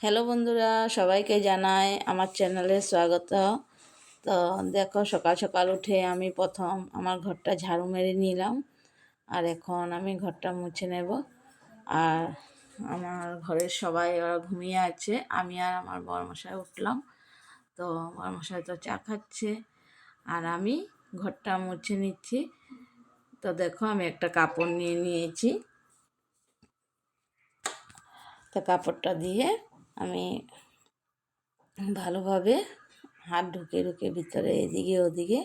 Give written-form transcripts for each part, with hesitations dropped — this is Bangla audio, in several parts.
হ্যালো বন্ধুরা, সবাইকে জানাই আমার চ্যানেলে স্বাগত। তো দেখো, সকাল সকাল উঠে আমি প্রথম আমার ঘরটা ঝাড়ু মেরে নিলাম। আর এখন আমি ঘরটা মুছে নেব। আর আমার ঘরের সবাই ওরা ঘুমিয়ে আছে, আমি আর আমার বরমশাই উঠলাম। তো বরমশাই তো চা খাচ্ছে আর আমি ঘরটা মুছে নিচ্ছি। তো দেখো, আমি একটা কাপড় নিয়ে নিয়েছি। তো কাপড়টা দিয়ে আমি ভালোভাবে হাত ঢুকে ঢুকে ভিতরে এদিকে ওদিকে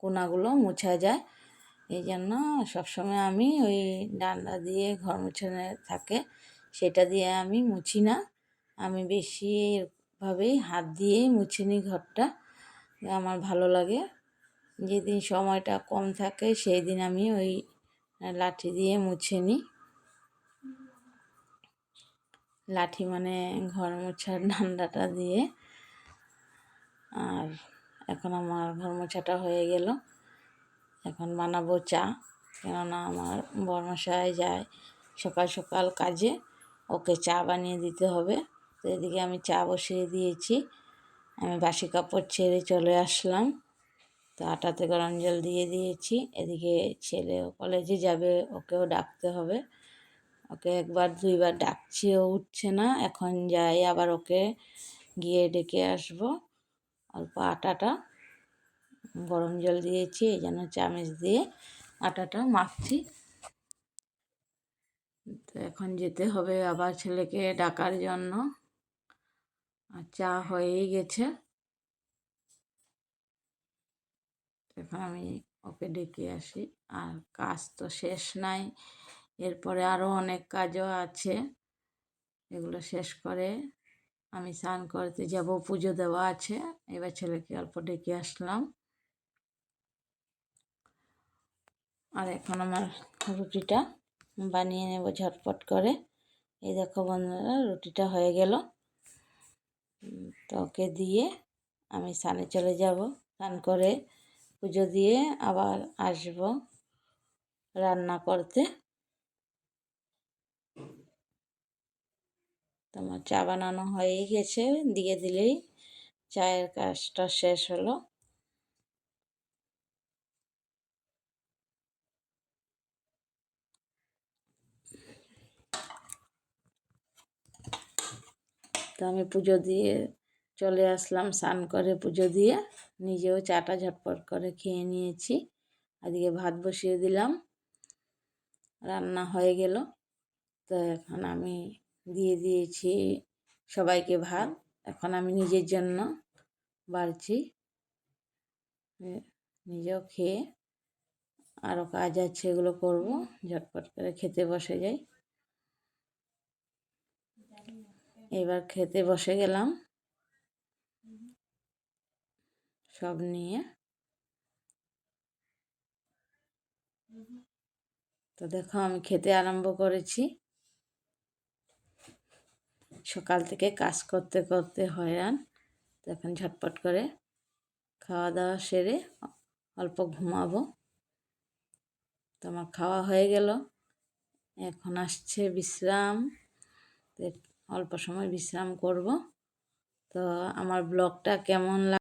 কোনাগুলো মোছা যায়। এই জন্য সবসময় আমি ওই ডান্ডা দিয়ে ঘর মুছানো থাকে, সেটা দিয়ে আমি মুছি না। আমি বেশিভাবেই হাত দিয়েই মুছে নিই ঘরটা, আমার ভালো লাগে। যেদিন সময়টা কম থাকে সেই দিন আমি ওই লাঠি দিয়ে মুছে নিই। লাঠি মানে ঘর মোছার ডান্ডাটা দিয়ে। আর এখন আমার ঘর মোছাটা হয়ে গেল। এখন বানাবো চা, কেননা আমার বরমশাই যায় সকাল সকাল কাজে, ওকে চা বানিয়ে দিতে হবে। তো এদিকে আমি চা বসিয়ে দিয়েছি। আমি বাসি কাপড় ছেড়ে চলে আসলাম। তো আটাতে গরম জল দিয়ে দিয়েছি। এদিকে ছেলেও কলেজে যাবে, ওকেও ডাকতে হবে। ওকে একবার দুইবার ডাকছিও, উঠছে না। এখন যাই, আবার ওকে গিয়ে ডেকে আসবো। অল্প আটাটা গরম জল দিয়েছি, এই জন্য চামচ দিয়ে আটাটা মাখছি। তো এখন যেতে হবে আবার ছেলেকে ডাকার জন্য। আর চা হয়েই গেছে, এখন আমি ওকে ডেকে আসি। আর কাজ তো শেষ নাই, এরপরে আরও অনেক কাজও আছে। এগুলো শেষ করে আমি স্নান করতে যাব, পুজো দেওয়া আছে। এবার ছেলেকে অল্প ডেকে আসলাম। আর এখন আমার রুটিটা বানিয়ে নেব ঝটপট করে। এই দেখো বন্ধুরা, রুটিটা হয়ে গেল। তো ওকে দিয়ে আমি স্নানে চলে যাব। স্নান করে পুজো দিয়ে আবার আসব রান্না করতে। তোমার চা বানানো হয়েই গেছে, দিয়ে দিলেই চায়ের কাজটা শেষ হলো। তো আমি পুজো দিয়ে চলে আসলাম, স্নান করে পুজো দিয়ে নিজেও চাটা ঝটপট করে খেয়ে নিয়েছি। এদিকে ভাত বসিয়ে দিলাম, রান্না হয়ে গেল। তো এখন আমি দিয়ে দিয়েছি সবাইকে ভাত। এখন আমি নিজের জন্য বাড়ছি, নিজেও খেয়ে আরও কাজ আছে, এগুলো করব। ঝটপট করে খেতে বসে যাই। এবার খেতে বসে গেলাম সব নিয়ে। তো দেখো, আমি খেতে আরম্ভ করেছি। সকাল থেকে কাজ করতে করতে হয়রান। তো এখন ঝটপট করে খাওয়া দাওয়া সেরে অল্প ঘুমাবো। তো আমার খাওয়া হয়ে গেল, এখন আসছে বিশ্রাম। তো অল্প সময় বিশ্রাম করব। তো আমার ব্লগটা কেমন